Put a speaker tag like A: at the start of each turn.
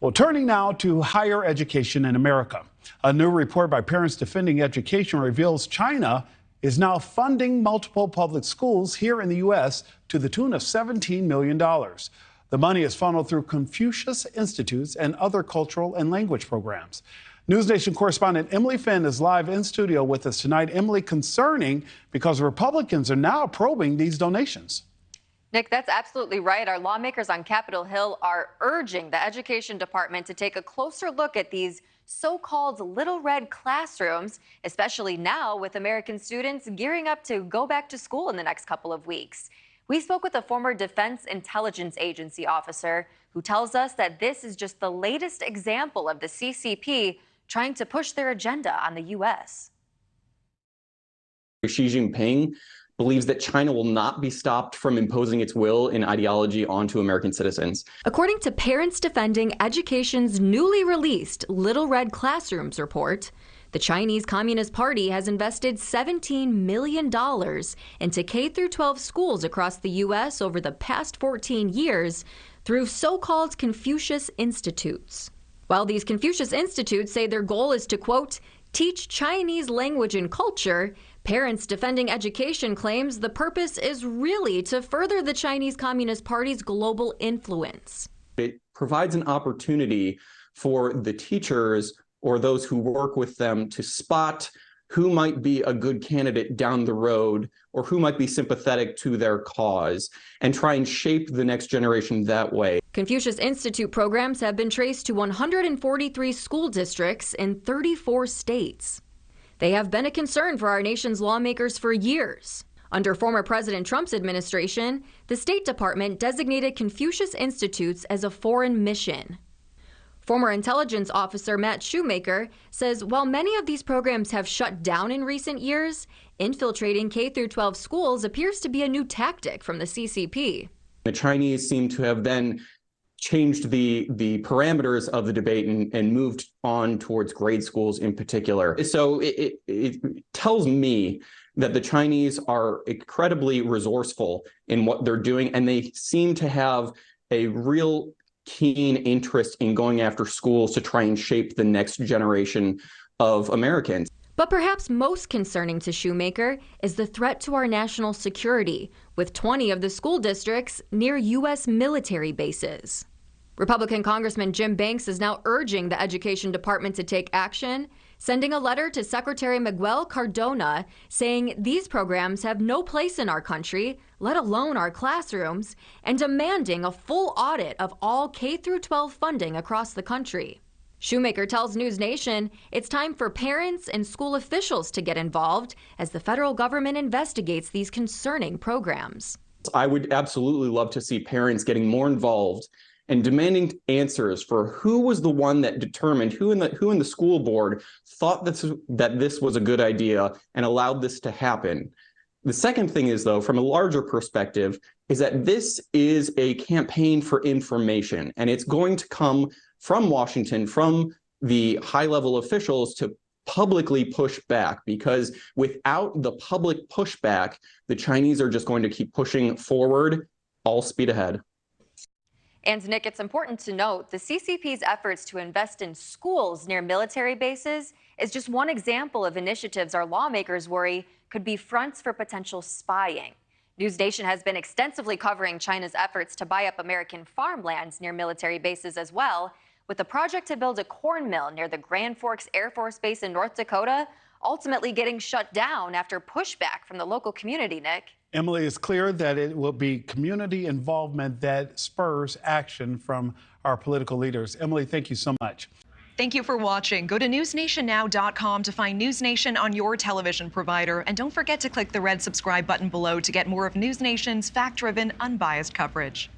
A: Well, turning now to higher education in America. A new report by Parents Defending Education reveals China is now funding multiple public schools here in the U.S. to the tune of $17 million. The money is funneled through Confucius Institutes and other cultural and language programs. NewsNation correspondent Emily Finn is live in studio with us tonight. Emily, concerning because Republicans are now probing these donations.
B: Nick, that's absolutely right. Our lawmakers on Capitol Hill are urging the Education Department to take a closer look at these so-called little red classrooms, especially now with American students gearing up to go back to school in the next couple of weeks. We spoke with a former Defense Intelligence Agency officer who tells us that this is just the latest example of the CCP trying to push their agenda on the U.S.
C: Xi Jinping believes that China will not be stopped from imposing its will and ideology onto American citizens.
B: According to Parents Defending Education's newly released Little Red Classrooms report, the Chinese Communist Party has invested $17 million into K-12 schools across the U.S. over the past 14 years through so-called Confucius Institutes. While these Confucius Institutes say their goal is to, quote, teach Chinese language and culture, Parents Defending Education claims the purpose is really to further the Chinese Communist Party's global influence.
C: It provides an opportunity for the teachers or those who work with them to spot who might be a good candidate down the road or who might be sympathetic to their cause and try and shape the next generation that way.
B: Confucius Institute programs have been traced to 143 school districts in 34 states. They have been a concern for our nation's lawmakers for years. Under former President Trump's administration, the State Department designated Confucius Institutes as a foreign mission. Former intelligence officer Matt Shoemaker says while many of these programs have shut down in recent years, infiltrating K-12 schools appears to be a new tactic from the CCP.
C: The Chinese seem to have then changed the parameters of the debate and moved on towards grade schools in particular. So it tells me that the Chinese are incredibly resourceful in what they're doing, and they seem to have a real keen interest in going after schools to try and shape the next generation of Americans.
B: But perhaps most concerning to Shoemaker is the threat to our national security, with 20 of the school districts near U.S. military bases. Republican Congressman Jim Banks is now urging the Education Department to take action, sending a letter to Secretary Miguel Cardona saying these programs have no place in our country, let alone our classrooms, and demanding a full audit of all K-12 funding across the country. Shoemaker tells NewsNation it's time for parents and school officials to get involved as the federal government investigates these concerning programs.
C: I would absolutely love to see parents getting more involved and demanding answers for who was the one that determined, who in the school board thought that this was a good idea and allowed this to happen. The second thing is, though, from a larger perspective, is that this is a campaign for information, and it's going to come from Washington, from the high-level officials to publicly push back, because without the public pushback, the Chinese are just going to keep pushing forward, all speed ahead.
B: And Nick, it's important to note the CCP's efforts to invest in schools near military bases is just one example of initiatives our lawmakers worry could be fronts for potential spying. NewsNation has been extensively covering China's efforts to buy up American farmlands near military bases as well, with the project to build a corn mill near the Grand Forks Air Force Base in North Dakota ultimately getting shut down after pushback from the local community, Nick.
A: Emily, it's clear that it will be community involvement that spurs action from our political leaders. Emily, thank you so much.
D: Thank you for watching. Go to newsnationnow.com to find NewsNation on your television provider. And don't forget to click the red subscribe button below to get more of NewsNation's fact-driven, unbiased coverage.